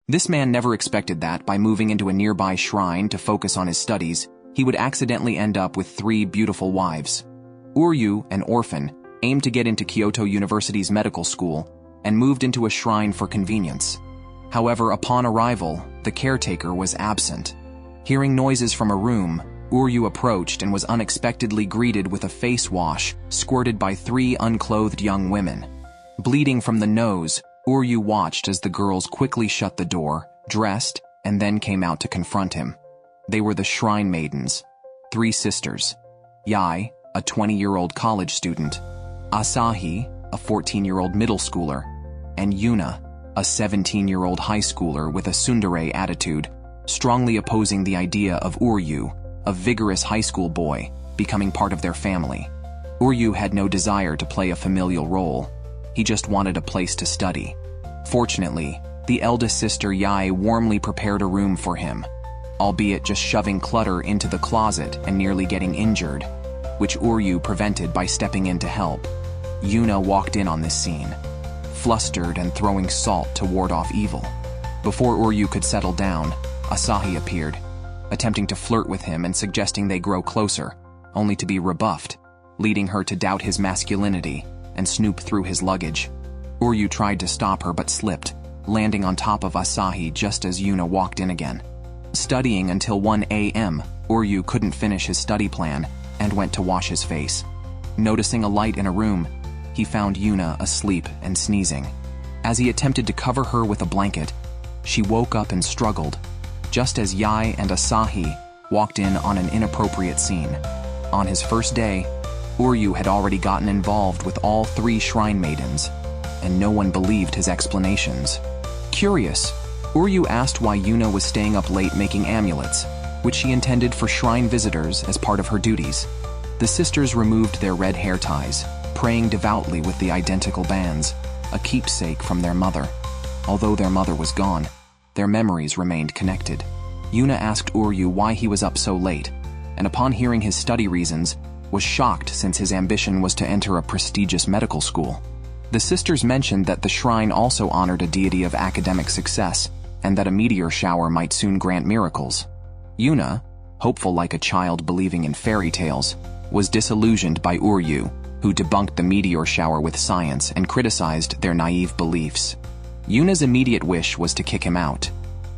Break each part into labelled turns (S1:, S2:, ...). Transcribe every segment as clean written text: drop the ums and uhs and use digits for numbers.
S1: This man never expected that, by moving into a nearby shrine to focus on his studies, he would accidentally end up with 3 beautiful wives. Uryu, an orphan, aimed to get into Kyoto University's medical school and moved into a shrine for convenience. However, upon arrival, the caretaker was absent. Hearing noises from a room, Uryu approached and was unexpectedly greeted with a face wash squirted by 3 unclothed young women. Bleeding from the nose, Uryu watched as the girls quickly shut the door, dressed, and then came out to confront him. They were the shrine maidens, 3 sisters: Yi, a 20-year-old college student; Asahi, a 14-year-old middle schooler; and Yuna, a 17-year-old high schooler with a tsundere attitude, strongly opposing the idea of Uryu, a vigorous high school boy, becoming part of their family. Uryu had no desire to play a familial role. He just wanted a place to study. Fortunately, the eldest sister Yi warmly prepared a room for him, albeit just shoving clutter into the closet and nearly getting injured, which Uryu prevented by stepping in to help. Yuna walked in on this scene, flustered and throwing salt to ward off evil. Before Uryu could settle down, Asahi appeared, attempting to flirt with him and suggesting they grow closer, only to be rebuffed, leading her to doubt his masculinity and snoop through his luggage. Uryu tried to stop her but slipped, landing on top of Asahi just as Yuna walked in again. Studying until 1 a.m., Uryu couldn't finish his study plan and went to wash his face. Noticing a light in a room, he found Yuna asleep and sneezing. As he attempted to cover her with a blanket, she woke up and struggled, just as Yi and Asahi walked in on an inappropriate scene. On his first day, Uryu had already gotten involved with all 3 shrine maidens, and no one believed his explanations. Curious, Uryu asked why Yuna was staying up late making amulets, which she intended for shrine visitors as part of her duties. The sisters removed their red hair ties, praying devoutly with the identical bands, a keepsake from their mother. Although their mother was gone, their memories remained connected. Yuna asked Uryu why he was up so late, and upon hearing his study reasons, was shocked since his ambition was to enter a prestigious medical school. The sisters mentioned that the shrine also honored a deity of academic success, and that a meteor shower might soon grant miracles. Yuna, hopeful like a child believing in fairy tales, was disillusioned by Uryu, who debunked the meteor shower with science and criticized their naive beliefs. Yuna's immediate wish was to kick him out.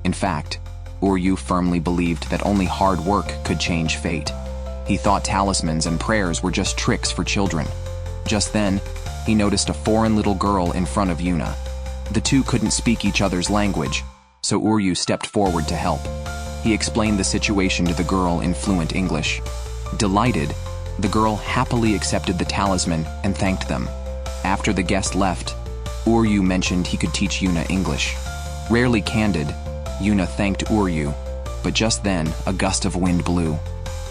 S1: In fact, Uryu firmly believed that only hard work could change fate. He thought talismans and prayers were just tricks for children. Just then, he noticed a foreign little girl in front of Yuna. The two couldn't speak each other's language, so Uryu stepped forward to help. He explained the situation to the girl in fluent English. Delighted, the girl happily accepted the talisman and thanked them. After the guest left, Uryu mentioned he could teach Yuna English. Rarely candid, Yuna thanked Uryu, but just then a gust of wind blew,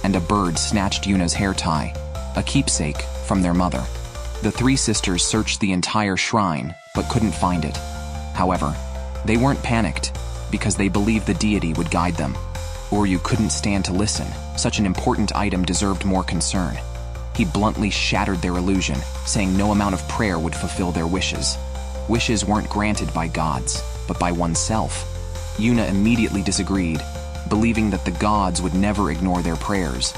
S1: and a bird snatched Yuna's hair tie, a keepsake from their mother. The 3 sisters searched the entire shrine, but couldn't find it. However, they weren't panicked, because they believed the deity would guide them. Uryu couldn't stand to listen. Such an important item deserved more concern. He bluntly shattered their illusion, saying no amount of prayer would fulfill their wishes. Wishes weren't granted by gods, but by oneself. Yuna immediately disagreed, believing that the gods would never ignore their prayers.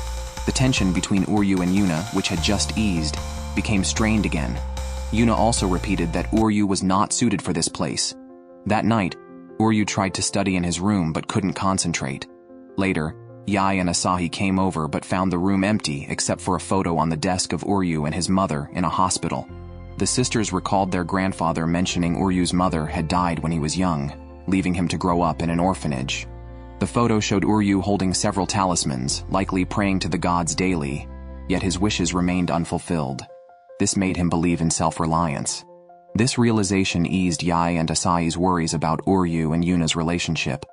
S1: The tension between Uryu and Yuna, which had just eased, became strained again. Yuna also repeated that Uryu was not suited for this place. That night, Uryu tried to study in his room but couldn't concentrate. Later, Yi and Asahi came over but found the room empty except for a photo on the desk of Uryu and his mother in a hospital. The sisters recalled their grandfather mentioning Uryu's mother had died when he was young, leaving him to grow up in an orphanage. The photo showed Uryu holding several talismans, likely praying to the gods daily, yet his wishes remained unfulfilled. This made him believe in self-reliance. This realization eased Yi and Asahi's worries about Uryu and Yuna's relationship,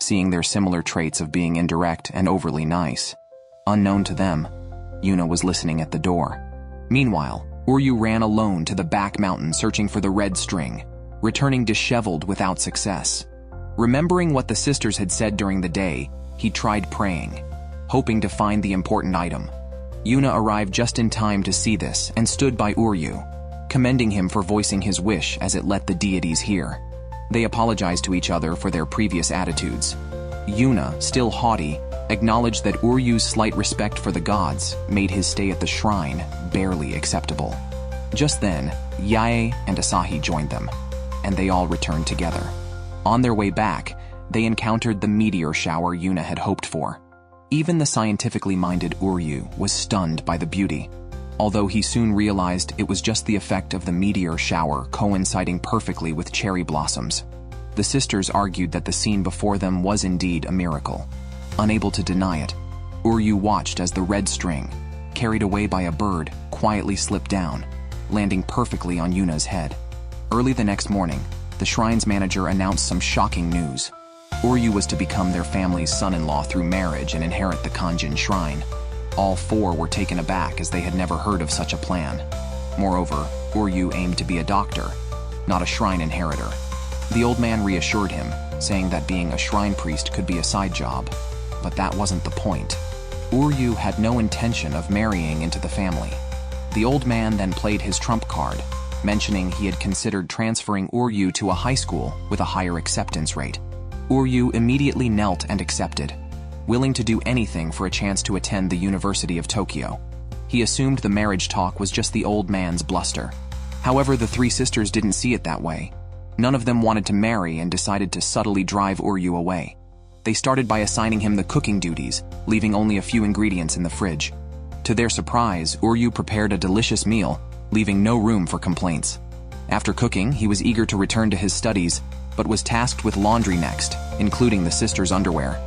S1: seeing their similar traits of being indirect and overly nice. Unknown to them, Yuna was listening at the door. Meanwhile, Uryu ran alone to the back mountain searching for the red string, returning disheveled without success. Remembering what the sisters had said during the day, he tried praying, hoping to find the important item. Yuna arrived just in time to see this and stood by Uryu, commending him for voicing his wish as it let the deities hear. They apologized to each other for their previous attitudes. Yuna, still haughty, acknowledged that Uryu's slight respect for the gods made his stay at the shrine barely acceptable. Just then, Yi and Asahi joined them, and they all returned together. On their way back, they encountered the meteor shower Yuna had hoped for. Even the scientifically minded Uryu was stunned by the beauty, although he soon realized it was just the effect of the meteor shower coinciding perfectly with cherry blossoms. The sisters argued that the scene before them was indeed a miracle. Unable to deny it, Uryu watched as the red string, carried away by a bird, quietly slipped down, landing perfectly on Yuna's head. Early the next morning, the shrine's manager announced some shocking news. Uryu was to become their family's son-in-law through marriage and inherit the Kanjin shrine. All four were taken aback as they had never heard of such a plan. Moreover, Uryu aimed to be a doctor, not a shrine inheritor. The old man reassured him, saying that being a shrine priest could be a side job. But that wasn't the point. Uryu had no intention of marrying into the family. The old man then played his trump card, mentioning he had considered transferring Uryu to a high school with a higher acceptance rate. Uryu immediately knelt and accepted, willing to do anything for a chance to attend the University of Tokyo. He assumed the marriage talk was just the old man's bluster. However, the three sisters didn't see it that way. None of them wanted to marry and decided to subtly drive Uryu away. They started by assigning him the cooking duties, leaving only a few ingredients in the fridge. To their surprise, Uryu prepared a delicious meal, leaving no room for complaints. After cooking, he was eager to return to his studies, but was tasked with laundry next, including the sisters' underwear.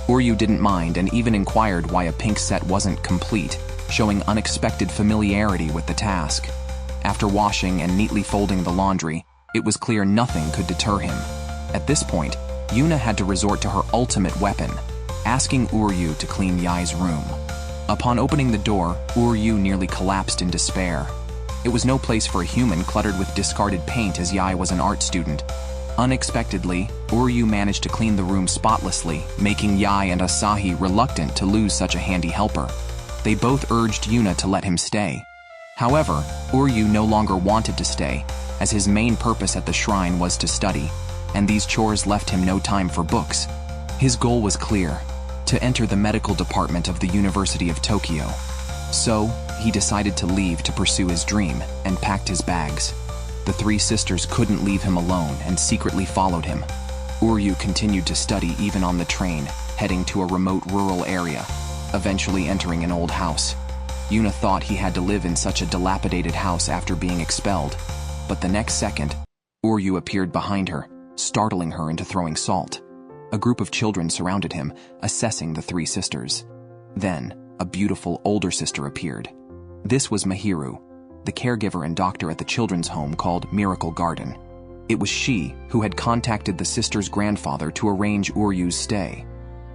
S1: Uryu didn't mind and even inquired why a pink set wasn't complete, showing unexpected familiarity with the task. After washing and neatly folding the laundry, it was clear nothing could deter him. At this point, Yuna had to resort to her ultimate weapon, asking Uryu to clean Yi's room. Upon opening the door, Uryu nearly collapsed in despair. It was no place for a human cluttered with discarded paint, as Yi was an art student. Unexpectedly, Uryu managed to clean the room spotlessly, making Yi and Asahi reluctant to lose such a handy helper. They both urged Yuna to let him stay. However, Uryu no longer wanted to stay, as his main purpose at the shrine was to study, and these chores left him no time for books. His goal was clear: to enter the medical department of the University of Tokyo. So, he decided to leave to pursue his dream and packed his bags. The three sisters couldn't leave him alone and secretly followed him. Uryu continued to study even on the train, heading to a remote rural area, eventually entering an old house. Yuna thought he had to live in such a dilapidated house after being expelled, but the next second, Uryu appeared behind her, startling her into throwing salt. A group of children surrounded him, assessing the three sisters. Then, a beautiful older sister appeared. This was Mahiru, the caregiver and doctor at the children's home called Miracle Garden. It was she who had contacted the sisters' grandfather to arrange Uryu's stay.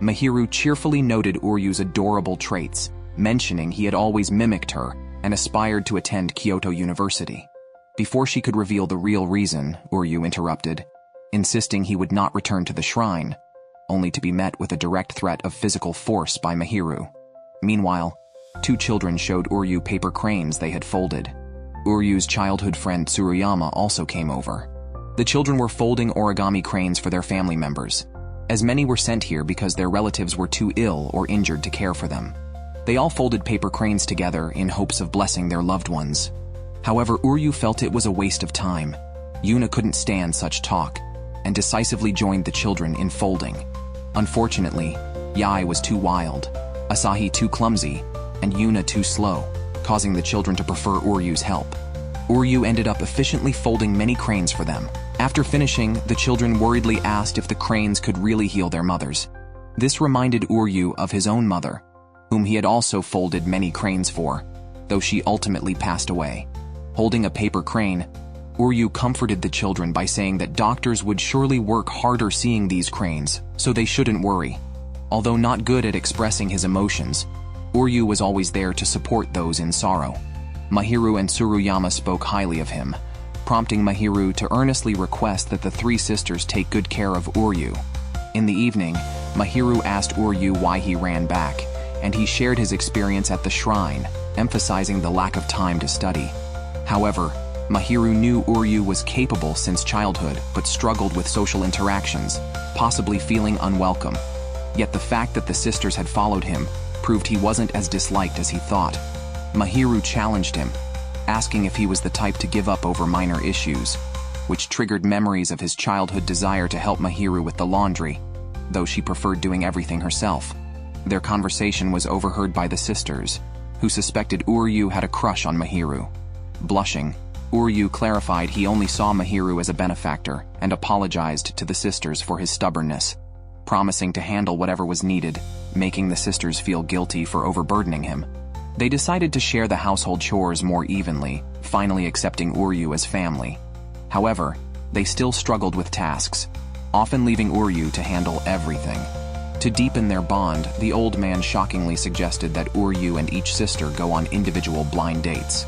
S1: Mahiru cheerfully noted Uryu's adorable traits, mentioning he had always mimicked her and aspired to attend Kyoto University. Before she could reveal the real reason, Uryu interrupted, insisting he would not return to the shrine, only to be met with a direct threat of physical force by Mahiru. Meanwhile, two children showed Uryu paper cranes they had folded. Uryu's childhood friend Tsuruyama also came over. The children were folding origami cranes for their family members, as many were sent here because their relatives were too ill or injured to care for them. They all folded paper cranes together in hopes of blessing their loved ones. However, Uryu felt it was a waste of time. Yuna couldn't stand such talk, and decisively joined the children in folding. Unfortunately, Yi was too wild, Asahi too clumsy, and Yuna too slow, causing the children to prefer Uryu's help. Uryu ended up efficiently folding many cranes for them. After finishing, the children worriedly asked if the cranes could really heal their mothers. This reminded Uryu of his own mother, whom he had also folded many cranes for, though she ultimately passed away. Holding a paper crane, Uryu comforted the children by saying that doctors would surely work harder seeing these cranes, so they shouldn't worry. Although not good at expressing his emotions, Uryu was always there to support those in sorrow. Mahiru and Tsuruyama spoke highly of him, prompting Mahiru to earnestly request that the three sisters take good care of Uryu. In the evening, Mahiru asked Uryu why he ran back, and he shared his experience at the shrine, emphasizing the lack of time to study. However, Mahiru knew Uryu was capable since childhood but struggled with social interactions, possibly feeling unwelcome. Yet the fact that the sisters had followed him proved he wasn't as disliked as he thought. Mahiru challenged him, asking if he was the type to give up over minor issues, which triggered memories of his childhood desire to help Mahiru with the laundry, though she preferred doing everything herself. Their conversation was overheard by the sisters, who suspected Uryu had a crush on Mahiru. Blushing, Uryu clarified he only saw Mahiru as a benefactor and apologized to the sisters for his stubbornness, promising to handle whatever was needed, making the sisters feel guilty for overburdening him. They decided to share the household chores more evenly, finally accepting Uryu as family. However, they still struggled with tasks, often leaving Uryu to handle everything. To deepen their bond, the old man shockingly suggested that Uryu and each sister go on individual blind dates.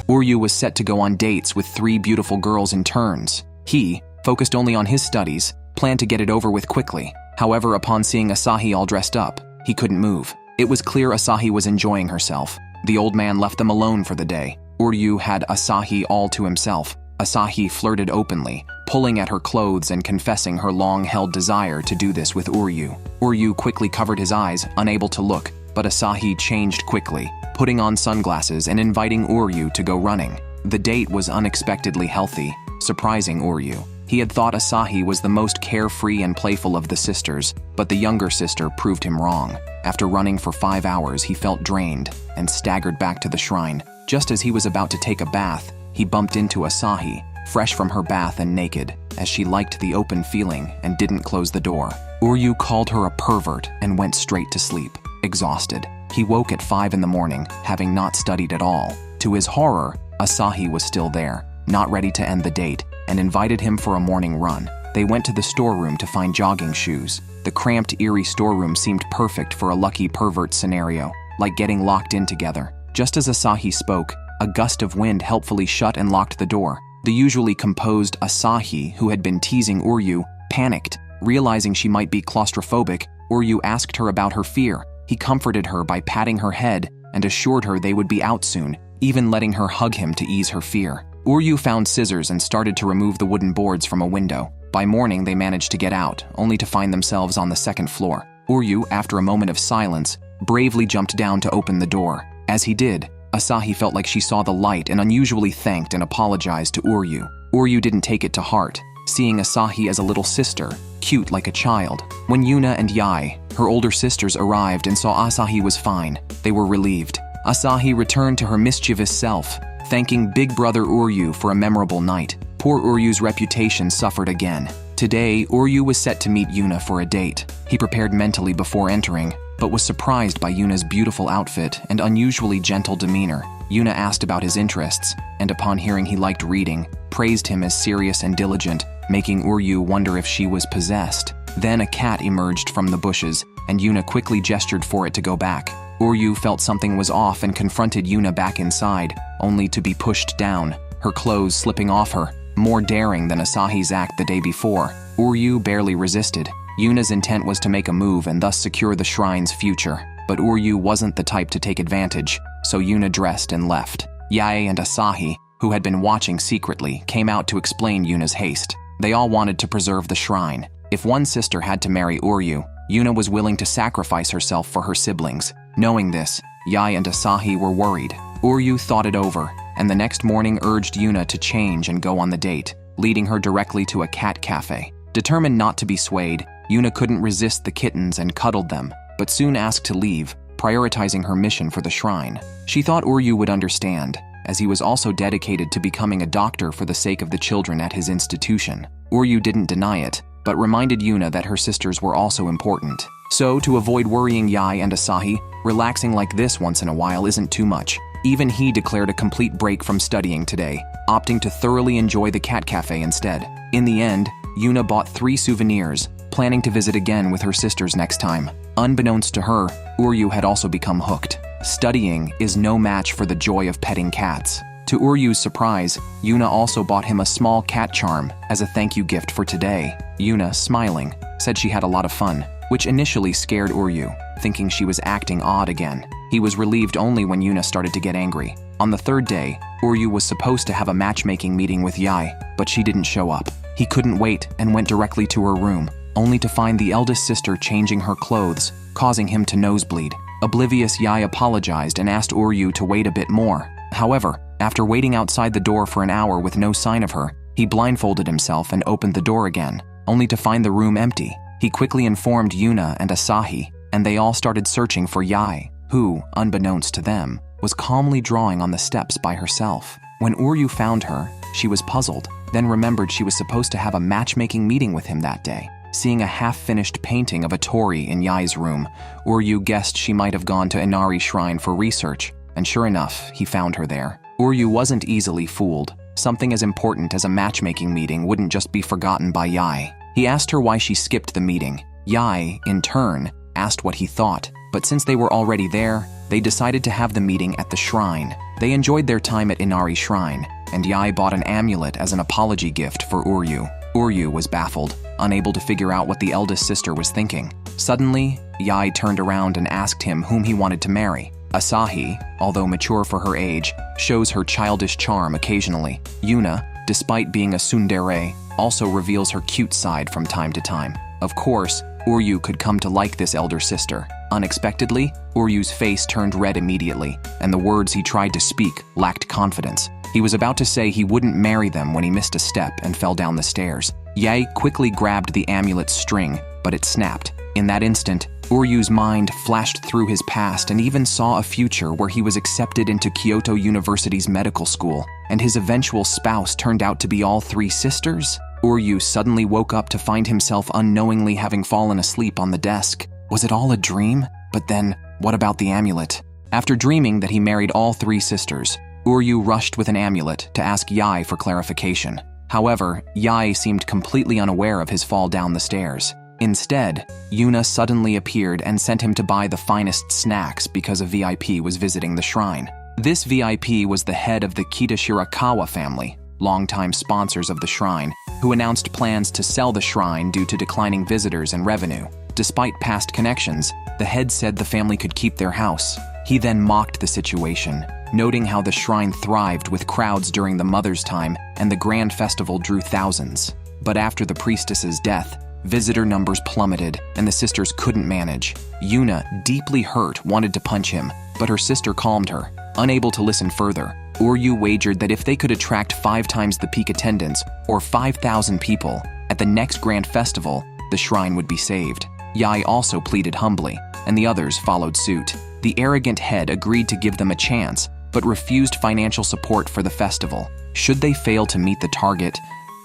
S1: Uryu was set to go on dates with 3 beautiful girls in turns. He, focused only on his studies, planned to get it over with quickly. However, upon seeing Asahi all dressed up, he couldn't move. It was clear Asahi was enjoying herself. The old man left them alone for the day. Uryu had Asahi all to himself. Asahi flirted openly, pulling at her clothes and confessing her long-held desire to do this with Uryu. Uryu quickly covered his eyes, unable to look, but Asahi changed quickly, putting on sunglasses and inviting Uryu to go running. The date was unexpectedly healthy, surprising Uryu. He had thought Asahi was the most carefree and playful of the sisters, but the younger sister proved him wrong. After running for 5 hours, he felt drained and staggered back to the shrine. Just as he was about to take a bath, he bumped into Asahi, fresh from her bath and naked, as she liked the open feeling and didn't close the door. Uryu called her a pervert and went straight to sleep, exhausted. He woke at 5 in the morning, having not studied at all. To his horror, Asahi was still there, not ready to end the date, and invited him for a morning run. They went to the storeroom to find jogging shoes. The cramped, eerie storeroom seemed perfect for a lucky pervert scenario, like getting locked in together. Just as Asahi spoke, a gust of wind helpfully shut and locked the door. The usually composed Asahi, who had been teasing Uryu, panicked. Realizing she might be claustrophobic, Uryu asked her about her fear. He comforted her by patting her head and assured her they would be out soon, even letting her hug him to ease her fear. Uryu found scissors and started to remove the wooden boards from a window. By morning, they managed to get out, only to find themselves on the 2nd floor. Uryu, after a moment of silence, bravely jumped down to open the door. As he did, Asahi felt like she saw the light and unusually thanked and apologized to Uryu. Uryu didn't take it to heart, seeing Asahi as a little sister, cute like a child. When Yuna and Yi, her older sisters, arrived and saw Asahi was fine, they were relieved. Asahi returned to her mischievous self, thanking Big Brother Uryu for a memorable night. Poor Uryu's reputation suffered again. Today, Uryu was set to meet Yuna for a date. He prepared mentally before entering, but was surprised by Yuna's beautiful outfit and unusually gentle demeanor. Yuna asked about his interests, and upon hearing he liked reading, praised him as serious and diligent, making Uryu wonder if she was possessed. Then a cat emerged from the bushes, and Yuna quickly gestured for it to go back. Uryu felt something was off and confronted Yuna back inside, only to be pushed down, her clothes slipping off her, more daring than Asahi's act the day before. Uryu barely resisted. Yuna's intent was to make a move and thus secure the shrine's future, but Uryu wasn't the type to take advantage, so Yuna dressed and left. Yae and Asahi, who had been watching secretly, came out to explain Yuna's haste. They all wanted to preserve the shrine. If one sister had to marry Uryu, Yuna was willing to sacrifice herself for her siblings. Knowing this, Yae and Asahi were worried. Uryu thought it over, and the next morning urged Yuna to change and go on the date, leading her directly to a cat cafe. Determined not to be swayed, Yuna couldn't resist the kittens and cuddled them, but soon asked to leave, prioritizing her mission for the shrine. She thought Uryu would understand, as he was also dedicated to becoming a doctor for the sake of the children at his institution. Uryu didn't deny it, but reminded Yuna that her sisters were also important. So, to avoid worrying Yae and Asahi, relaxing like this once in a while isn't too much. Even he declared a complete break from studying today, opting to thoroughly enjoy the cat cafe instead. In the end, Yuna bought 3 souvenirs, planning to visit again with her sisters next time. Unbeknownst to her, Uryu had also become hooked. Studying is no match for the joy of petting cats. To Uryu's surprise, Yuna also bought him a small cat charm as a thank you gift for today. Yuna, smiling, said she had a lot of fun, which initially scared Uryu, thinking she was acting odd again. He was relieved only when Yuna started to get angry. On the 3rd day, Uryu was supposed to have a matchmaking meeting with Yi, but she didn't show up. He couldn't wait and went directly to her room, only to find the eldest sister changing her clothes, causing him to nosebleed. Oblivious, Yi apologized and asked Uryu to wait a bit more. However, after waiting outside the door for an hour with no sign of her, he blindfolded himself and opened the door again, only to find the room empty. He quickly informed Yuna and Asahi, and they all started searching for Yi, who, unbeknownst to them, was calmly drawing on the steps by herself. When Uryu found her, she was puzzled, then remembered she was supposed to have a matchmaking meeting with him that day. Seeing a half-finished painting of a Tori in Yi's room, Uryu guessed she might have gone to Inari Shrine for research, and sure enough, he found her there. Uryu wasn't easily fooled. Something as important as a matchmaking meeting wouldn't just be forgotten by Yi. He asked her why she skipped the meeting. Yi, in turn, asked what he thought, but since they were already there, they decided to have the meeting at the shrine. They enjoyed their time at Inari Shrine, and Yi bought an amulet as an apology gift for Uryu. Uryu was baffled, unable to figure out what the eldest sister was thinking. Suddenly, Yi turned around and asked him whom he wanted to marry. Asahi, although mature for her age, shows her childish charm occasionally. Yuna, despite being a tsundere, also reveals her cute side from time to time. Of course, Uryu could come to like this elder sister. Unexpectedly, Uryu's face turned red immediately, and the words he tried to speak lacked confidence. He was about to say he wouldn't marry them when he missed a step and fell down the stairs. Yi quickly grabbed the amulet's string, but it snapped. In that instant, Uryu's mind flashed through his past and even saw a future where he was accepted into Kyoto University's medical school, and his eventual spouse turned out to be all three sisters? Uryu suddenly woke up to find himself unknowingly having fallen asleep on the desk. Was it all a dream? But then, what about the amulet? After dreaming that he married all three sisters, Uryu rushed with an amulet to ask Yi for clarification. However, Yi seemed completely unaware of his fall down the stairs. Instead, Yuna suddenly appeared and sent him to buy the finest snacks because a VIP was visiting the shrine. This VIP was the head of the Kita Shirakawa family, longtime sponsors of the shrine, who announced plans to sell the shrine due to declining visitors and revenue. Despite past connections, the head said the family could keep their house. He then mocked the situation, noting how the shrine thrived with crowds during the Mother's Time and the grand festival drew thousands. But after the priestess's death, visitor numbers plummeted and the sisters couldn't manage. Yuna, deeply hurt, wanted to punch him, but her sister calmed her. Unable to listen further, Uryu wagered that if they could attract 5 times the peak attendance, or 5,000 people, at the next grand festival, the shrine would be saved. Yi also pleaded humbly, and the others followed suit. The arrogant head agreed to give them a chance, but refused financial support for the festival. Should they fail to meet the target,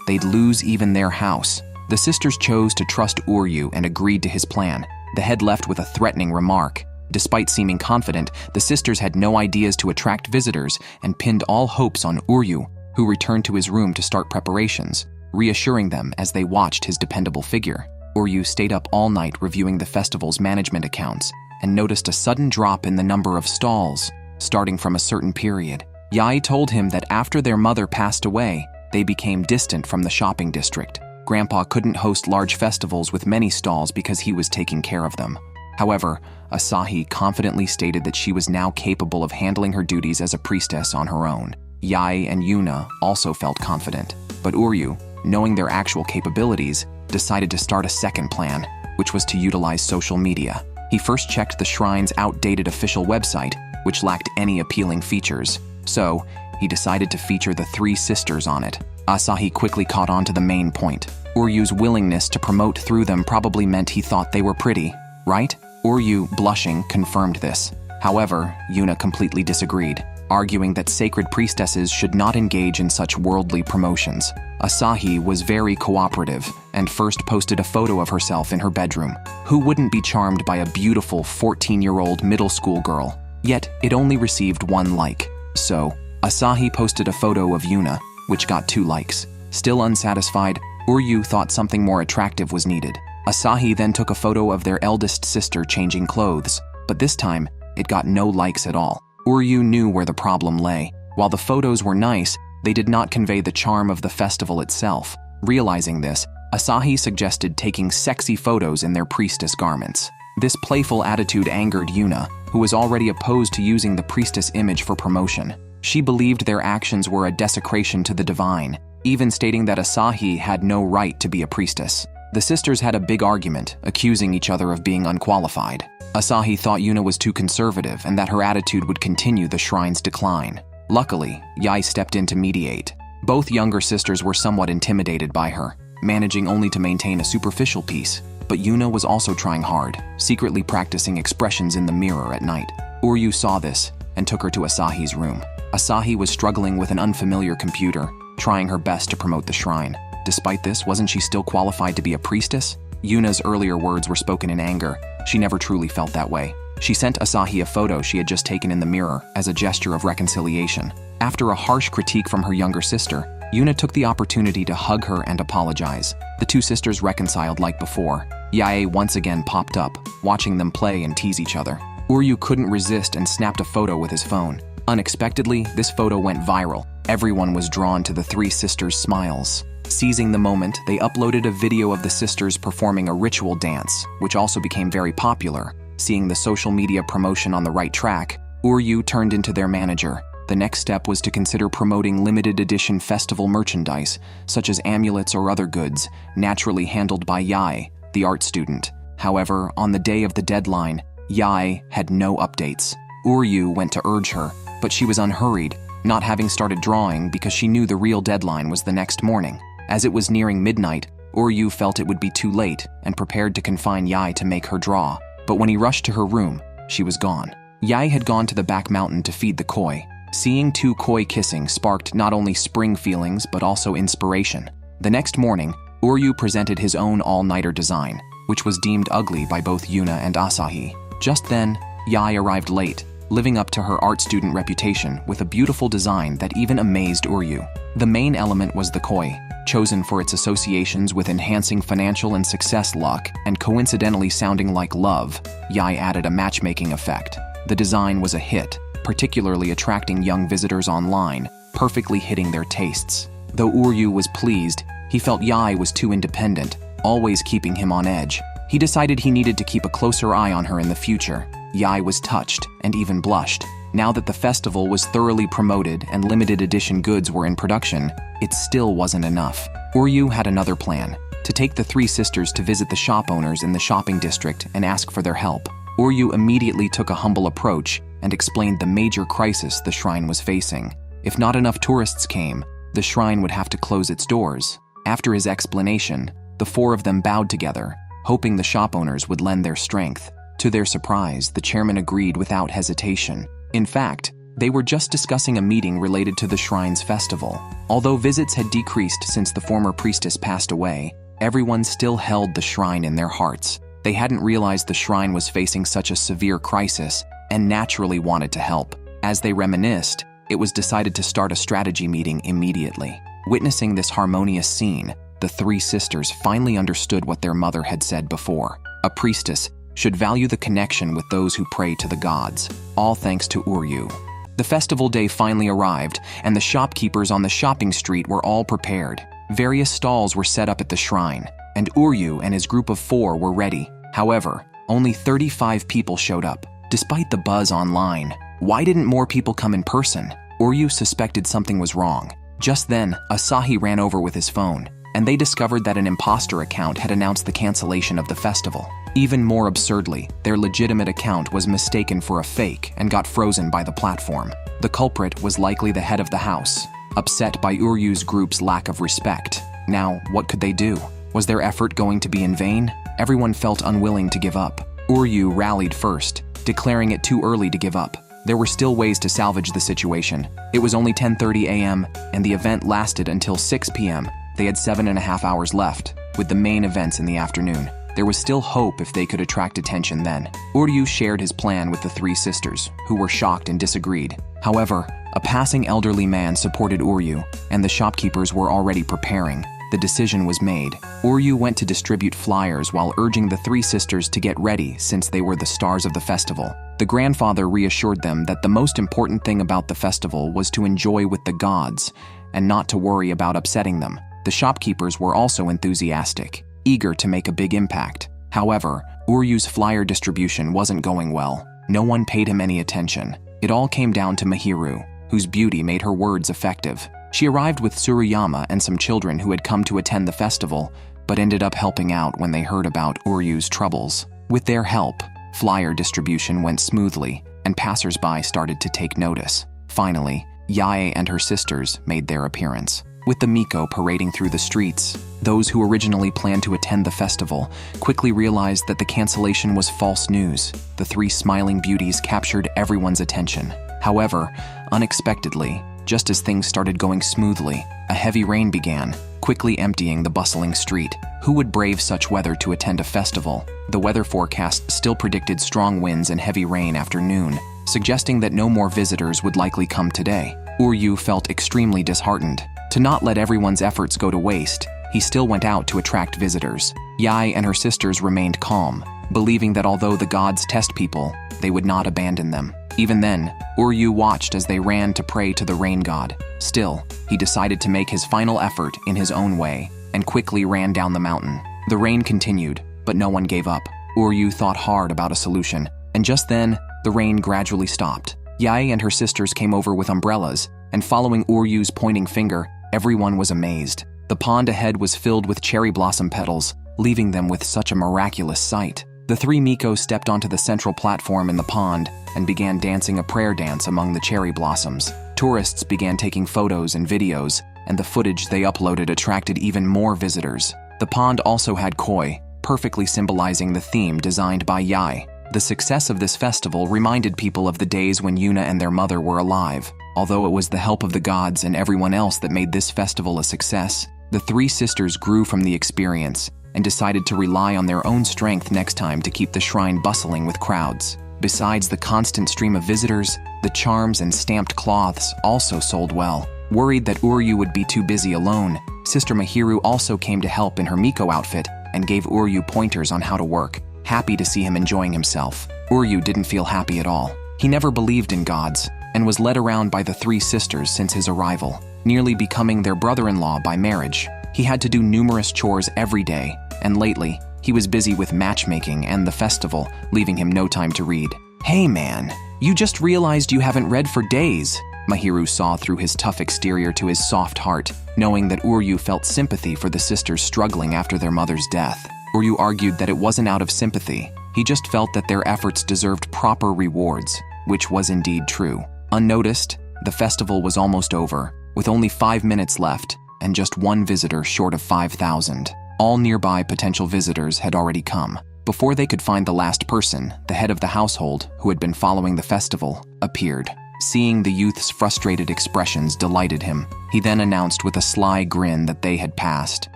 S1: they'd lose even their house. The sisters chose to trust Uryu and agreed to his plan. The head left with a threatening remark. Despite seeming confident, the sisters had no ideas to attract visitors and pinned all hopes on Uryu, who returned to his room to start preparations, reassuring them as they watched his dependable figure. Uryu stayed up all night reviewing the festival's management accounts and noticed a sudden drop in the number of stalls, starting from a certain period. Yi told him that after their mother passed away, they became distant from the shopping district. Grandpa couldn't host large festivals with many stalls because he was taking care of them. However, Asahi confidently stated that she was now capable of handling her duties as a priestess on her own. Yi and Yuna also felt confident, but Uryu, knowing their actual capabilities, decided to start a second plan, which was to utilize social media. He first checked the shrine's outdated official website, which lacked any appealing features. So, he decided to feature the 3 sisters on it. Asahi quickly caught on to the main point. Uryu's willingness to promote through them probably meant he thought they were pretty, right? Uryu, blushing, confirmed this. However, Yuna completely disagreed, arguing that sacred priestesses should not engage in such worldly promotions. Asahi was very cooperative and first posted a photo of herself in her bedroom. Who wouldn't be charmed by a beautiful 14-year-old middle school girl? Yet, it only received 1 like. So, Asahi posted a photo of Yuna, which got 2 likes. Still unsatisfied, Uryu thought something more attractive was needed. Asahi then took a photo of their eldest sister changing clothes, but this time, it got no likes at all. Uryu knew where the problem lay. While the photos were nice, they did not convey the charm of the festival itself. Realizing this, Asahi suggested taking sexy photos in their priestess garments. This playful attitude angered Yuna, who was already opposed to using the priestess image for promotion. She believed their actions were a desecration to the divine, even stating that Asahi had no right to be a priestess. The sisters had a big argument, accusing each other of being unqualified. Asahi thought Yuna was too conservative and that her attitude would continue the shrine's decline. Luckily, Yi stepped in to mediate. Both younger sisters were somewhat intimidated by her, managing only to maintain a superficial peace. But Yuna was also trying hard, secretly practicing expressions in the mirror at night. Uryu saw this and took her to Asahi's room. Asahi was struggling with an unfamiliar computer, trying her best to promote the shrine. Despite this, wasn't she still qualified to be a priestess? Yuna's earlier words were spoken in anger. She never truly felt that way. She sent Asahi a photo she had just taken in the mirror as a gesture of reconciliation. After a harsh critique from her younger sister, Yuna took the opportunity to hug her and apologize. The two sisters reconciled like before. Yae once again popped up, watching them play and tease each other. Uryu couldn't resist and snapped a photo with his phone. Unexpectedly, this photo went viral. Everyone was drawn to the three sisters' smiles. Seizing the moment, they uploaded a video of the sisters performing a ritual dance, which also became very popular. Seeing the social media promotion on the right track, Uryu turned into their manager. The next step was to consider promoting limited edition festival merchandise, such as amulets or other goods, naturally handled by Yae, the art student. However, on the day of the deadline, Yae had no updates. Uryu went to urge her, but she was unhurried, not having started drawing because she knew the real deadline was the next morning. As it was nearing midnight, Uryu felt it would be too late and prepared to confine Yae to make her draw. But when he rushed to her room, she was gone. Yae had gone to the back mountain to feed the koi. Seeing two koi kissing sparked not only spring feelings but also inspiration. The next morning, Uryu presented his own all-nighter design, which was deemed ugly by both Yuna and Asahi. Just then, Yae arrived late, living up to her art student reputation with a beautiful design that even amazed Uryu. The main element was the koi, chosen for its associations with enhancing financial and success luck and coincidentally sounding like love. Yae added a matchmaking effect. The design was a hit, particularly attracting young visitors online, perfectly hitting their tastes. Though Uryu was pleased, he felt Yae was too independent, always keeping him on edge. He decided he needed to keep a closer eye on her in the future. Yae was touched and even blushed. Now that the festival was thoroughly promoted and limited edition goods were in production, it still wasn't enough. Uryu had another plan, to take the three sisters to visit the shop owners in the shopping district and ask for their help. Uryu immediately took a humble approach and explained the major crisis the shrine was facing. If not enough tourists came, the shrine would have to close its doors. After his explanation, the four of them bowed together, hoping the shop owners would lend their strength. To their surprise, the chairman agreed without hesitation. In fact, they were just discussing a meeting related to the shrine's festival. Although visits had decreased since the former priestess passed away, everyone still held the shrine in their hearts. They hadn't realized the shrine was facing such a severe crisis and naturally wanted to help. As they reminisced, it was decided to start a strategy meeting immediately. Witnessing this harmonious scene, the three sisters finally understood what their mother had said before. A priestess should value the connection with those who pray to the gods, all thanks to Uryu. The festival day finally arrived, and the shopkeepers on the shopping street were all prepared. Various stalls were set up at the shrine, and Uryu and his group of 4 were ready. However, only 35 people showed up. Despite the buzz online, why didn't more people come in person? Uryu suspected something was wrong. Just then, Asahi ran over with his phone, and they discovered that an imposter account had announced the cancellation of the festival. Even more absurdly, their legitimate account was mistaken for a fake and got frozen by the platform. The culprit was likely the head of the house, upset by Uryu's group's lack of respect. Now, what could they do? Was their effort going to be in vain? Everyone felt unwilling to give up. Uryu rallied first, declaring it too early to give up. There were still ways to salvage the situation. It was only 10:30 a.m., and the event lasted until 6 p.m. They had 7.5 hours left, with the main events in the afternoon. There was still hope if they could attract attention then. Uryu shared his plan with the three sisters, who were shocked and disagreed. However, a passing elderly man supported Uryu, and the shopkeepers were already preparing. The decision was made. Uryu went to distribute flyers while urging the three sisters to get ready since they were the stars of the festival. The grandfather reassured them that the most important thing about the festival was to enjoy with the gods and not to worry about upsetting them. The shopkeepers were also enthusiastic, eager to make a big impact. However, Uryu's flyer distribution wasn't going well. No one paid him any attention. It all came down to Mahiru. whose beauty made her words effective. She arrived with Tsuruyama and some children who had come to attend the festival, but ended up helping out when they heard about Uryu's troubles. With their help, flyer distribution went smoothly, and passers-by started to take notice. Finally, Yae and her sisters made their appearance. With the Miko parading through the streets, those who originally planned to attend the festival quickly realized that the cancellation was false news. The three smiling beauties captured everyone's attention. However, unexpectedly, just as things started going smoothly, a heavy rain began, quickly emptying the bustling street. Who would brave such weather to attend a festival? The weather forecast still predicted strong winds and heavy rain after noon, suggesting that no more visitors would likely come today. Uryu felt extremely disheartened. To not let everyone's efforts go to waste, he still went out to attract visitors. Yae and her sisters remained calm, believing that although the gods test people, they would not abandon them. Even then, Uryu watched as they ran to pray to the rain god. Still, he decided to make his final effort in his own way, and quickly ran down the mountain. The rain continued, but no one gave up. Uryu thought hard about a solution, and just then, the rain gradually stopped. Yae and her sisters came over with umbrellas, and following Uryu's pointing finger, everyone was amazed. The pond ahead was filled with cherry blossom petals, leaving them with such a miraculous sight. The three Miko stepped onto the central platform in the pond and began dancing a prayer dance among the cherry blossoms. Tourists began taking photos and videos, and the footage they uploaded attracted even more visitors. The pond also had koi, perfectly symbolizing the theme designed by Yae. The success of this festival reminded people of the days when Yuna and their mother were alive. Although it was the help of the gods and everyone else that made this festival a success, the three sisters grew from the experience and decided to rely on their own strength next time to keep the shrine bustling with crowds. Besides the constant stream of visitors, the charms and stamped cloths also sold well. Worried that Uryu would be too busy alone, Sister Mahiru also came to help in her Miko outfit and gave Uryu pointers on how to work. Happy to see him enjoying himself, Uryu didn't feel happy at all. He never believed in gods and was led around by the three sisters since his arrival, nearly becoming their brother-in-law by marriage. He had to do numerous chores every day, and lately, he was busy with matchmaking and the festival, leaving him no time to read. "Hey man, you just realized you haven't read for days." Mahiru saw through his tough exterior to his soft heart, knowing that Uryu felt sympathy for the sisters struggling after their mother's death. Uryu argued that it wasn't out of sympathy. He just felt that their efforts deserved proper rewards, which was indeed true. Unnoticed, the festival was almost over, with only 5 minutes left and just one visitor short of 5,000. All nearby potential visitors had already come. Before they could find the last person, the head of the household, who had been following the festival, appeared. Seeing the youth's frustrated expressions delighted him. He then announced with a sly grin that they had passed,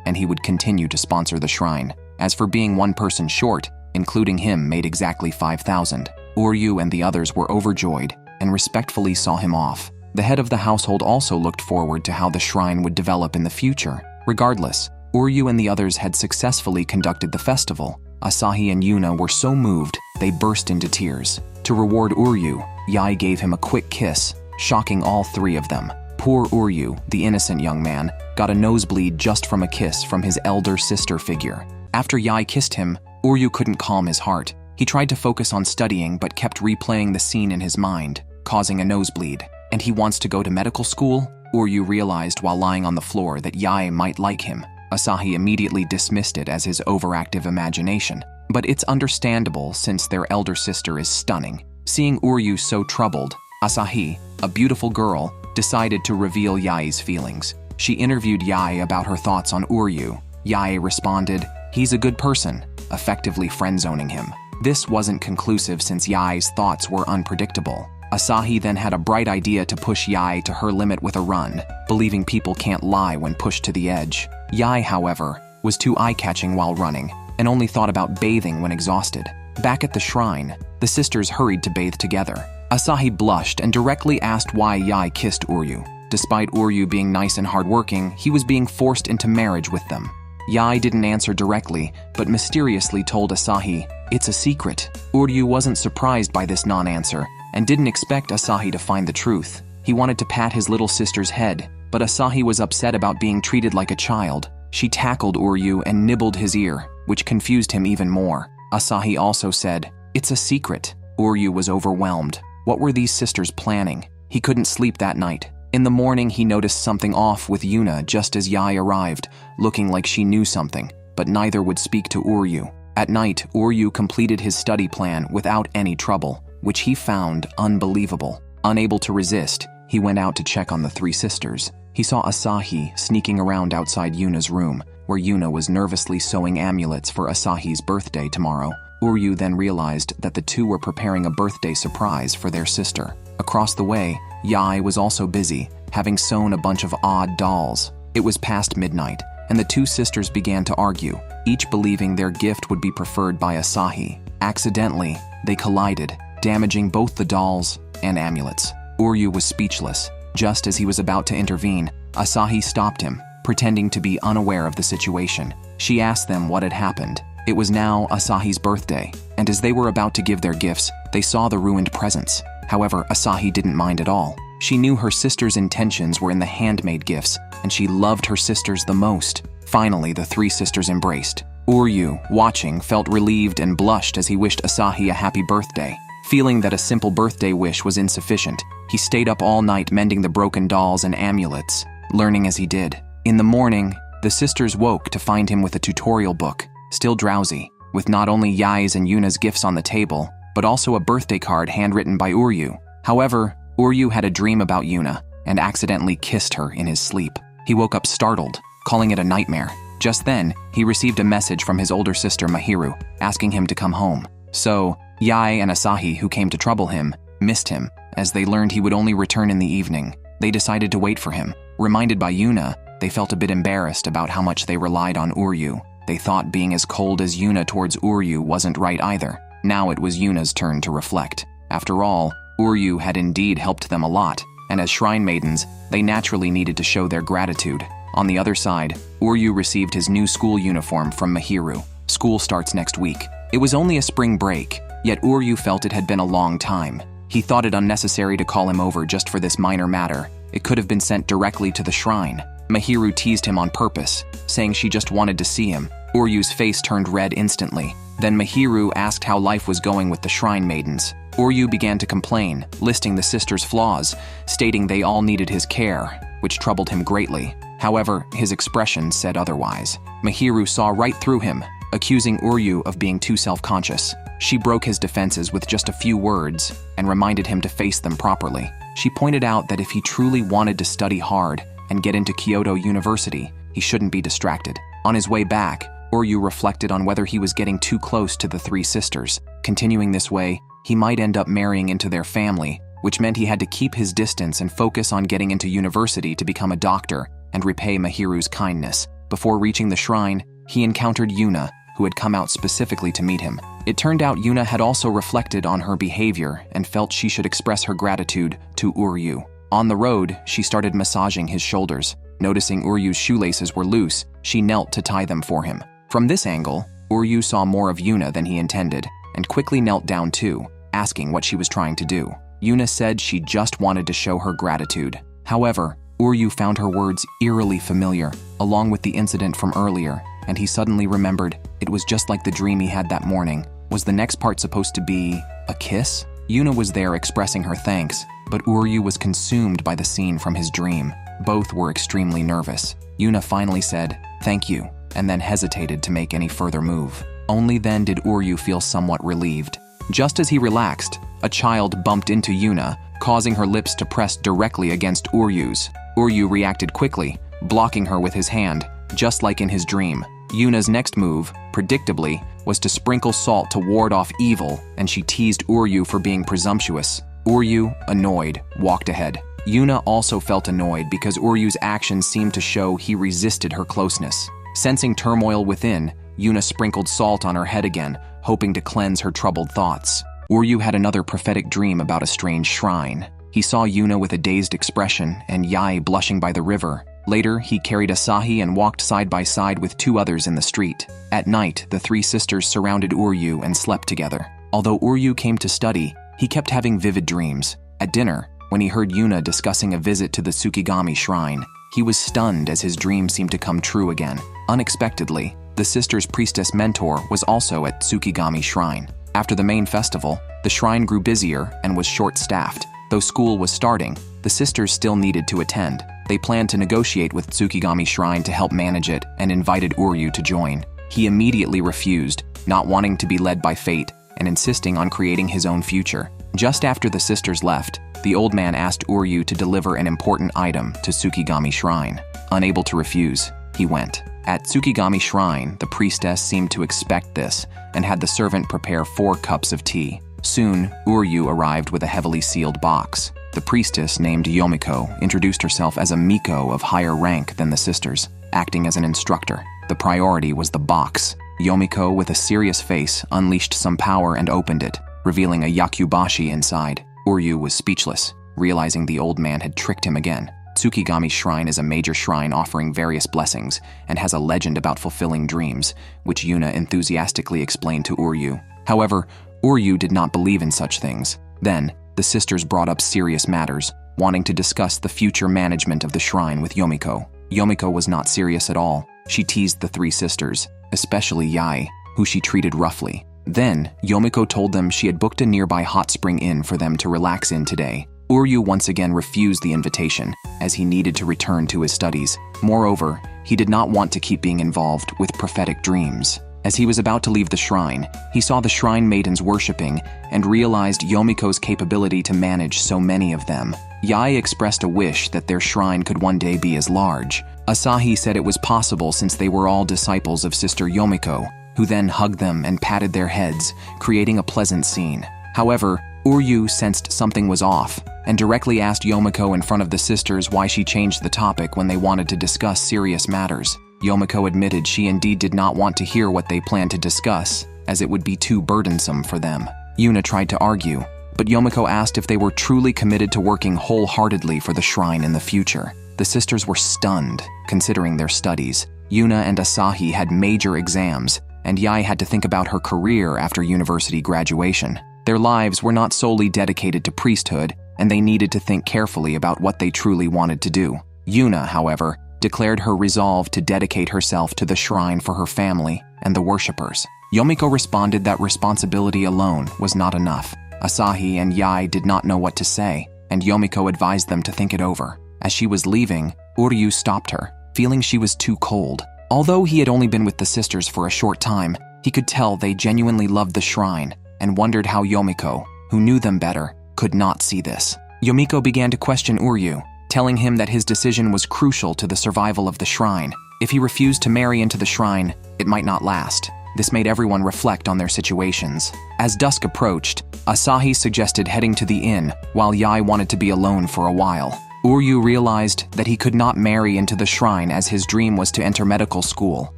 S1: and he would continue to sponsor the shrine. As for being one person short, including him made exactly 5,000. Uryu and the others were overjoyed and respectfully saw him off. The head of the household also looked forward to how the shrine would develop in the future. Regardless, Uryu and the others had successfully conducted the festival. Asahi and Yuna were so moved, they burst into tears. To reward Uryu, Yae gave him a quick kiss, shocking all three of them. Poor Uryu, the innocent young man, got a nosebleed just from a kiss from his elder sister figure. After Yae kissed him, Uryu couldn't calm his heart. He tried to focus on studying but kept replaying the scene in his mind, causing a nosebleed. And he wants to go to medical school? Uryu realized while lying on the floor that Yae might like him. Asahi immediately dismissed it as his overactive imagination. But it's understandable since their elder sister is stunning. Seeing Uryu so troubled, Asahi, a beautiful girl, decided to reveal Yae's feelings. She interviewed Yae about her thoughts on Uryu. Yae responded, "He's a good person," effectively friend-zoning him. This wasn't conclusive since Yae's thoughts were unpredictable. Asahi then had a bright idea to push Yae to her limit with a run, believing people can't lie when pushed to the edge. Yae, however, was too eye-catching while running, and only thought about bathing when exhausted. Back at the shrine, the sisters hurried to bathe together. Asahi blushed and directly asked why Yae kissed Uryu. Despite Uryu being nice and hardworking, he was being forced into marriage with them. Yae didn't answer directly, but mysteriously told Asahi, "It's a secret." Uryu wasn't surprised by this non-answer, and didn't expect Asahi to find the truth. He wanted to pat his little sister's head, but Asahi was upset about being treated like a child. She tackled Uryu and nibbled his ear, which confused him even more. Asahi also said, "It's a secret." Uryu was overwhelmed. What were these sisters planning? He couldn't sleep that night. In the morning, he noticed something off with Yuna just as Yi arrived, looking like she knew something, but neither would speak to Uryu. At night, Uryu completed his study plan without any trouble, which he found unbelievable. Unable to resist, he went out to check on the three sisters. He saw Asahi sneaking around outside Yuna's room, where Yuna was nervously sewing amulets for Asahi's birthday tomorrow. Uryu then realized that the two were preparing a birthday surprise for their sister. Across the way, Yi was also busy, having sewn a bunch of odd dolls. It was past midnight, and the two sisters began to argue, each believing their gift would be preferred by Asahi. Accidentally, they collided, damaging both the dolls and amulets. Uryu was speechless. Just as he was about to intervene, Asahi stopped him, pretending to be unaware of the situation. She asked them what had happened. It was now Asahi's birthday, and as they were about to give their gifts, they saw the ruined presents. However, Asahi didn't mind at all. She knew her sister's intentions were in the handmade gifts, and she loved her sisters the most. Finally, the three sisters embraced. Uryu, watching, felt relieved and blushed as he wished Asahi a happy birthday. Feeling that a simple birthday wish was insufficient, he stayed up all night mending the broken dolls and amulets, learning as he did. In the morning, the sisters woke to find him with a tutorial book, still drowsy, with not only Yi's and Yuna's gifts on the table, but also a birthday card handwritten by Uryu. However, Uryu had a dream about Yuna and accidentally kissed her in his sleep. He woke up startled, calling it a nightmare. Just then, he received a message from his older sister Mahiru, asking him to come home. So, Yi and Asahi, who came to trouble him, missed him. As they learned he would only return in the evening, they decided to wait for him. Reminded by Yuna, they felt a bit embarrassed about how much they relied on Uryu. They thought being as cold as Yuna towards Uryu wasn't right either. Now it was Yuna's turn to reflect. After all, Uryu had indeed helped them a lot, and as shrine maidens, they naturally needed to show their gratitude. On the other side, Uryu received his new school uniform from Mahiru. School starts next week. It was only a spring break, yet Uryu felt it had been a long time. He thought it unnecessary to call him over just for this minor matter. It could have been sent directly to the shrine. Mahiru teased him on purpose, saying she just wanted to see him. Uryu's face turned red instantly. Then Mahiru asked how life was going with the shrine maidens. Uryu began to complain, listing the sisters' flaws, stating they all needed his care, which troubled him greatly. However, his expression said otherwise. Mahiru saw right through him, accusing Uryu of being too self-conscious. She broke his defenses with just a few words and reminded him to face them properly. She pointed out that if he truly wanted to study hard and get into Kyoto University, he shouldn't be distracted. On his way back, Uryu reflected on whether he was getting too close to the three sisters. Continuing this way, he might end up marrying into their family, which meant he had to keep his distance and focus on getting into university to become a doctor and repay Mahiru's kindness. Before reaching the shrine, he encountered Yuna, who had come out specifically to meet him. It turned out Yuna had also reflected on her behavior and felt she should express her gratitude to Uryu. On the road, she started massaging his shoulders. Noticing Uryu's shoelaces were loose, she knelt to tie them for him. From this angle, Uryu saw more of Yuna than he intended, and quickly knelt down too, asking what she was trying to do. Yuna said she just wanted to show her gratitude. However, Uryu found her words eerily familiar, along with the incident from earlier, and he suddenly remembered it was just like the dream he had that morning. Was the next part supposed to be a kiss? Yuna was there expressing her thanks, but Uryu was consumed by the scene from his dream. Both were extremely nervous. Yuna finally said, "Thank you," and then hesitated to make any further move. Only then did Uryu feel somewhat relieved. Just as he relaxed, a child bumped into Yuna, causing her lips to press directly against Uryu's. Uryu reacted quickly, blocking her with his hand, just like in his dream. Yuna's next move, predictably, was to sprinkle salt to ward off evil, and she teased Uryu for being presumptuous. Uryu, annoyed, walked ahead. Yuna also felt annoyed because Uryu's actions seemed to show he resisted her closeness. Sensing turmoil within, Yuna sprinkled salt on her head again, hoping to cleanse her troubled thoughts. Uryu had another prophetic dream about a strange shrine. He saw Yuna with a dazed expression and Yi blushing by the river. Later, he carried Asahi and walked side by side with two others in the street. At night, the three sisters surrounded Uryu and slept together. Although Uryu came to study, he kept having vivid dreams. At dinner, when he heard Yuna discussing a visit to the Tsukigami shrine, he was stunned as his dream seemed to come true again. Unexpectedly, the sisters' priestess mentor was also at Tsukigami shrine. After the main festival, the shrine grew busier and was short-staffed. Though school was starting, the sisters still needed to attend. They planned to negotiate with Tsukigami Shrine to help manage it and invited Uryu to join. He immediately refused, not wanting to be led by fate and insisting on creating his own future. Just after the sisters left, the old man asked Uryu to deliver an important item to Tsukigami Shrine. Unable to refuse, he went. At Tsukigami Shrine, the priestess seemed to expect this and had the servant prepare 4 cups of tea. Soon, Uryu arrived with a heavily sealed box. The priestess, named Yomiko, introduced herself as a Miko of higher rank than the sisters, acting as an instructor. The priority was the box. Yomiko, with a serious face, unleashed some power and opened it, revealing a yakubashi inside. Uryu was speechless, realizing the old man had tricked him again. Tsukigami Shrine is a major shrine offering various blessings and has a legend about fulfilling dreams, which Yuna enthusiastically explained to Uryu. However, Uryu did not believe in such things. Then, the sisters brought up serious matters, wanting to discuss the future management of the shrine with Yomiko. Yomiko was not serious at all. She teased the 3 sisters, especially Yi, who she treated roughly. Then, Yomiko told them she had booked a nearby hot spring inn for them to relax in today. Uryu once again refused the invitation, as he needed to return to his studies. Moreover, he did not want to keep being involved with prophetic dreams. As he was about to leave the shrine, he saw the shrine maidens worshipping and realized Yomiko's capability to manage so many of them. Yi expressed a wish that their shrine could one day be as large. Asahi said it was possible since they were all disciples of Sister Yomiko, who then hugged them and patted their heads, creating a pleasant scene. However, Uryu sensed something was off and directly asked Yomiko in front of the sisters why she changed the topic when they wanted to discuss serious matters. Yomiko admitted she indeed did not want to hear what they planned to discuss, as it would be too burdensome for them. Yuna tried to argue, but Yomiko asked if they were truly committed to working wholeheartedly for the shrine in the future. The sisters were stunned, considering their studies. Yuna and Asahi had major exams, and Yi had to think about her career after university graduation. Their lives were not solely dedicated to priesthood, and they needed to think carefully about what they truly wanted to do. Yuna, however, declared her resolve to dedicate herself to the shrine for her family and the worshippers. Yomiko responded that responsibility alone was not enough. Asahi and Yi did not know what to say, and Yomiko advised them to think it over. As she was leaving, Uryu stopped her, feeling she was too cold. Although he had only been with the sisters for a short time, he could tell they genuinely loved the shrine and wondered how Yomiko, who knew them better, could not see this. Yomiko began to question Uryu, telling him that his decision was crucial to the survival of the shrine. If he refused to marry into the shrine, it might not last. This made everyone reflect on their situations. As dusk approached, Asahi suggested heading to the inn, while Yi wanted to be alone for a while. Uryu realized that he could not marry into the shrine as his dream was to enter medical school.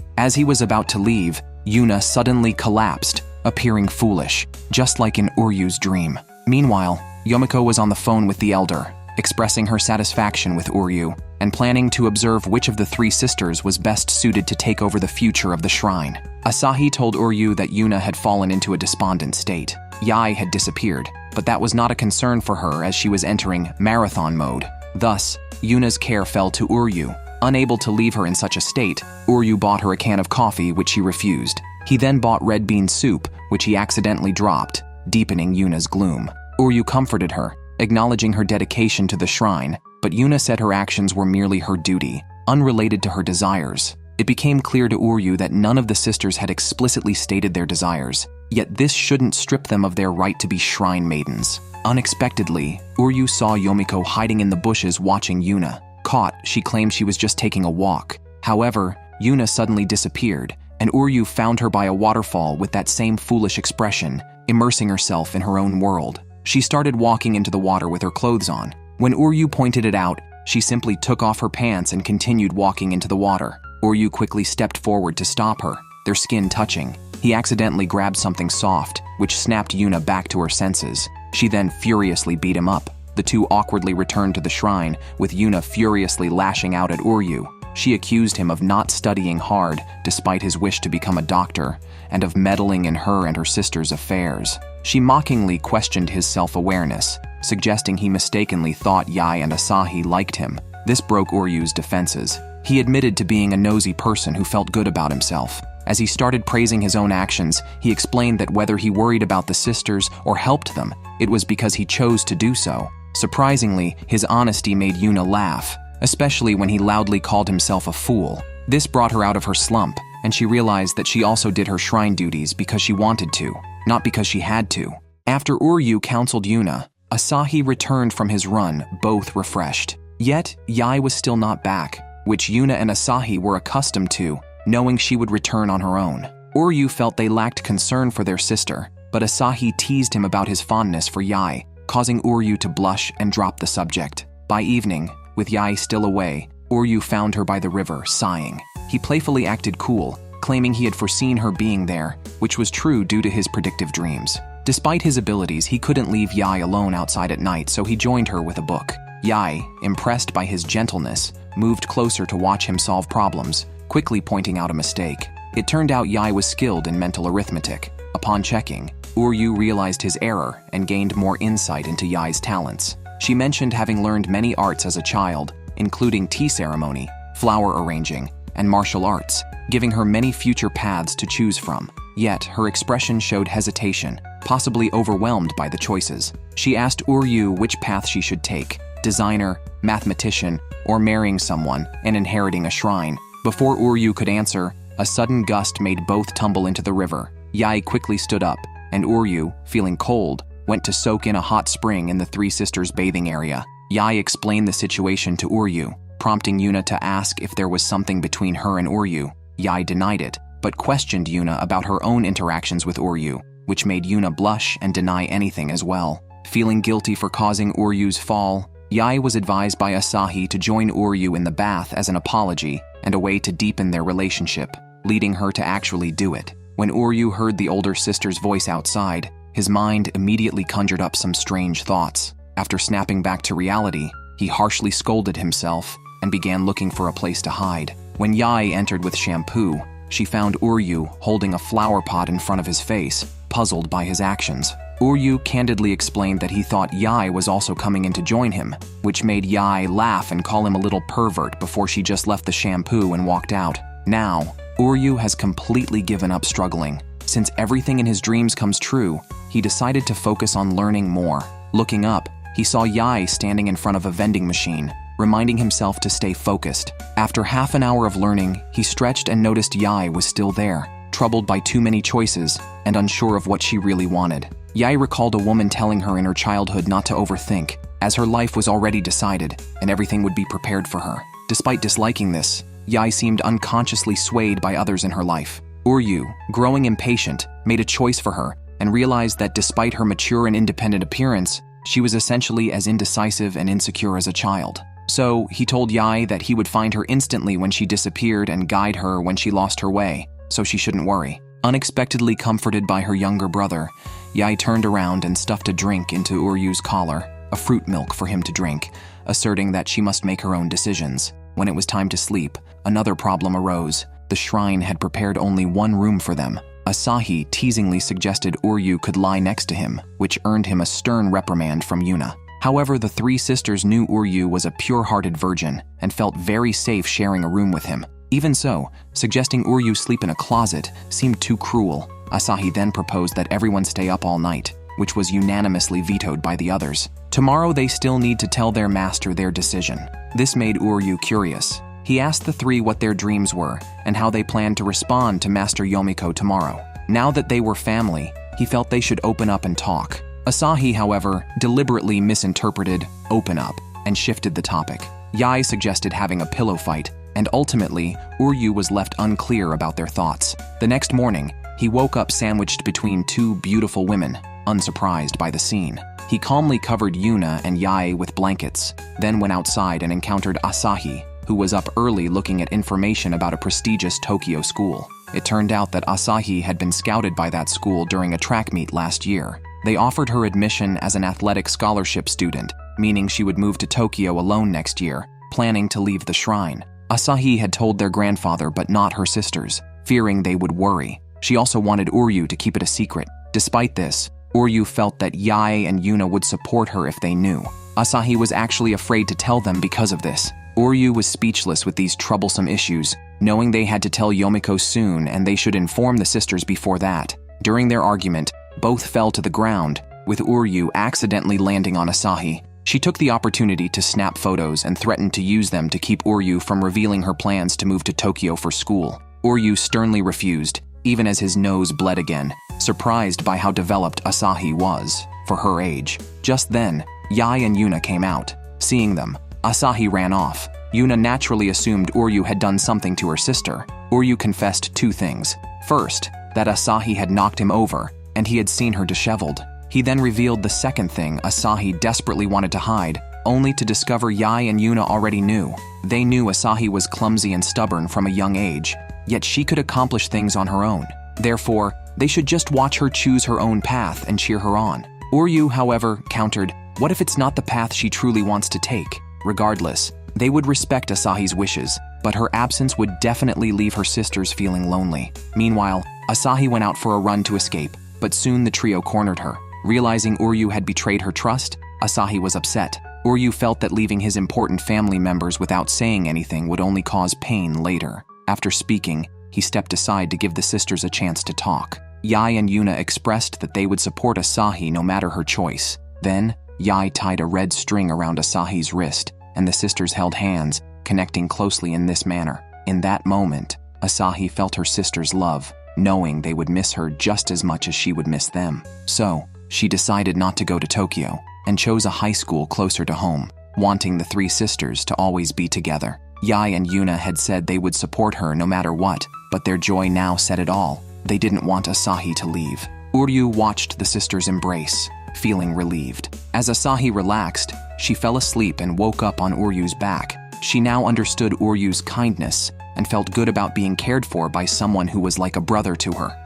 S1: As he was about to leave, Yuna suddenly collapsed, appearing foolish, just like in Uryu's dream. Meanwhile, Yomiko was on the phone with the elder, expressing her satisfaction with Uryu and planning to observe which of the 3 sisters was best suited to take over the future of the shrine. Asahi told Uryu that Yuna had fallen into a despondent state. Yi had disappeared, but that was not a concern for her as she was entering marathon mode. Thus, Yuna's care fell to Uryu. Unable to leave her in such a state, Uryu bought her a can of coffee, which she refused. He then bought red bean soup, which he accidentally dropped, deepening Yuna's gloom. Uryu comforted her, acknowledging her dedication to the shrine, but Yuna said her actions were merely her duty, unrelated to her desires. It became clear to Uryu that none of the sisters had explicitly stated their desires, yet this shouldn't strip them of their right to be shrine maidens. Unexpectedly, Uryu saw Yomiko hiding in the bushes watching Yuna. Caught, she claimed she was just taking a walk. However, Yuna suddenly disappeared, and Uryu found her by a waterfall with that same foolish expression, immersing herself in her own world. She started walking into the water with her clothes on. When Uryu pointed it out, she simply took off her pants and continued walking into the water. Uryu quickly stepped forward to stop her, their skin touching. He accidentally grabbed something soft, which snapped Yuna back to her senses. She then furiously beat him up. The 2 awkwardly returned to the shrine, with Yuna furiously lashing out at Uryu. She accused him of not studying hard, despite his wish to become a doctor, and of meddling in her and her sister's affairs. She mockingly questioned his self-awareness, suggesting he mistakenly thought Yi and Asahi liked him. This broke Uryu's defenses. He admitted to being a nosy person who felt good about himself. As he started praising his own actions, he explained that whether he worried about the sisters or helped them, it was because he chose to do so. Surprisingly, his honesty made Yuna laugh, especially when he loudly called himself a fool. This brought her out of her slump, and she realized that she also did her shrine duties because she wanted to, not because she had to. After Uryu counseled Yuna, Asahi returned from his run, both refreshed. Yet, Yi was still not back, which Yuna and Asahi were accustomed to, knowing she would return on her own. Uryu felt they lacked concern for their sister, but Asahi teased him about his fondness for Yi, causing Uryu to blush and drop the subject. By evening, with Yi still away, Uryu found her by the river, sighing. He playfully acted cool, claiming he had foreseen her being there, which was true due to his predictive dreams. Despite his abilities, he couldn't leave Yi alone outside at night, so he joined her with a book. Yi, impressed by his gentleness, moved closer to watch him solve problems, quickly pointing out a mistake. It turned out Yi was skilled in mental arithmetic. Upon checking, Uryu realized his error and gained more insight into Yi's talents. She mentioned having learned many arts as a child, including tea ceremony, flower arranging, and martial arts, giving her many future paths to choose from. Yet, her expression showed hesitation, possibly overwhelmed by the choices. She asked Uryu which path she should take: designer, mathematician, or marrying someone and inheriting a shrine. Before Uryu could answer, a sudden gust made both tumble into the river. Yi quickly stood up, and Uryu, feeling cold, went to soak in a hot spring in the three sisters' bathing area. Yi explained the situation to Uryu, prompting Yuna to ask if there was something between her and Uryu. Yi denied it, but questioned Yuna about her own interactions with Uryu, which made Yuna blush and deny anything as well. Feeling guilty for causing Uryu's fall, Yi was advised by Asahi to join Uryu in the bath as an apology and a way to deepen their relationship, leading her to actually do it. When Uryu heard the older sister's voice outside, his mind immediately conjured up some strange thoughts. After snapping back to reality, he harshly scolded himself and began looking for a place to hide. When Yi entered with shampoo, she found Uryu holding a flower pot in front of his face, puzzled by his actions. Uryu candidly explained that he thought Yi was also coming in to join him, which made Yi laugh and call him a little pervert before she just left the shampoo and walked out. Now, Uryu has completely given up struggling. Since everything in his dreams comes true, he decided to focus on learning more. Looking up, he saw Yi standing in front of a vending machine, reminding himself to stay focused. After half an hour of learning, he stretched and noticed Yi was still there, troubled by too many choices and unsure of what she really wanted. Yi recalled a woman telling her in her childhood not to overthink, as her life was already decided and everything would be prepared for her. Despite disliking this, Yi seemed unconsciously swayed by others in her life. Uryu, growing impatient, made a choice for her and realized that despite her mature and independent appearance, she was essentially as indecisive and insecure as a child. So, he told Yi that he would find her instantly when she disappeared and guide her when she lost her way, so she shouldn't worry. Unexpectedly comforted by her younger brother, Yi turned around and stuffed a drink into Uryu's collar, a fruit milk for him to drink, asserting that she must make her own decisions. When it was time to sleep, another problem arose. The shrine had prepared only one room for them. Asahi teasingly suggested Uryu could lie next to him, which earned him a stern reprimand from Yuna. However, the three sisters knew Uryu was a pure-hearted virgin and felt very safe sharing a room with him. Even so, suggesting Uryu sleep in a closet seemed too cruel. Asahi then proposed that everyone stay up all night, which was unanimously vetoed by the others. Tomorrow they still need to tell their master their decision. This made Uryu curious. He asked the three what their dreams were and how they planned to respond to Master Yomiko tomorrow. Now that they were family, he felt they should open up and talk. Asahi, however, deliberately misinterpreted "open up" and shifted the topic. Yi suggested having a pillow fight, and ultimately, Uryu was left unclear about their thoughts. The next morning, he woke up sandwiched between two beautiful women, unsurprised by the scene. He calmly covered Yuna and Yi with blankets, then went outside and encountered Asahi, who was up early looking at information about a prestigious Tokyo school. It turned out that Asahi had been scouted by that school during a track meet last year. They offered her admission as an athletic scholarship student, meaning she would move to Tokyo alone next year, planning to leave the shrine. Asahi had told their grandfather but not her sisters, fearing they would worry. She also wanted Uryu to keep it a secret. Despite this, Uryu felt that Yi and Yuna would support her if they knew. Asahi was actually afraid to tell them because of this. Uryu was speechless with these troublesome issues, knowing they had to tell Yomiko soon and they should inform the sisters before that. During their argument, both fell to the ground, with Uryu accidentally landing on Asahi. She took the opportunity to snap photos and threatened to use them to keep Uryu from revealing her plans to move to Tokyo for school. Uryu sternly refused, even as his nose bled again, surprised by how developed Asahi was for her age. Just then, Yi and Yuna came out. Seeing them, Asahi ran off. Yuna naturally assumed Uryu had done something to her sister. Uryu confessed 2 things. First, that Asahi had knocked him over, and he had seen her disheveled. He then revealed the second thing Asahi desperately wanted to hide, only to discover Yi and Yuna already knew. They knew Asahi was clumsy and stubborn from a young age, yet she could accomplish things on her own. Therefore, they should just watch her choose her own path and cheer her on. Uryu, however, countered, what if it's not the path she truly wants to take? Regardless, they would respect Asahi's wishes, but her absence would definitely leave her sisters feeling lonely. Meanwhile, Asahi went out for a run to escape, but soon the trio cornered her. Realizing Uryu had betrayed her trust, Asahi was upset. Uryu felt that leaving his important family members without saying anything would only cause pain later. After speaking, he stepped aside to give the sisters a chance to talk. Yi and Yuna expressed that they would support Asahi no matter her choice. Then, Yi tied a red string around Asahi's wrist, and the sisters held hands, connecting closely in this manner. In that moment, Asahi felt her sister's love, knowing they would miss her just as much as she would miss them. So, she decided not to go to Tokyo, and chose a high school closer to home, wanting the 3 sisters to always be together. Yi and Yuna had said they would support her no matter what, but their joy now said it all. They didn't want Asahi to leave. Uryu watched the sisters embrace, feeling relieved. As Asahi relaxed, she fell asleep and woke up on Uryu's back. She now understood Uryu's kindness and felt good about being cared for by someone who was like a brother to her.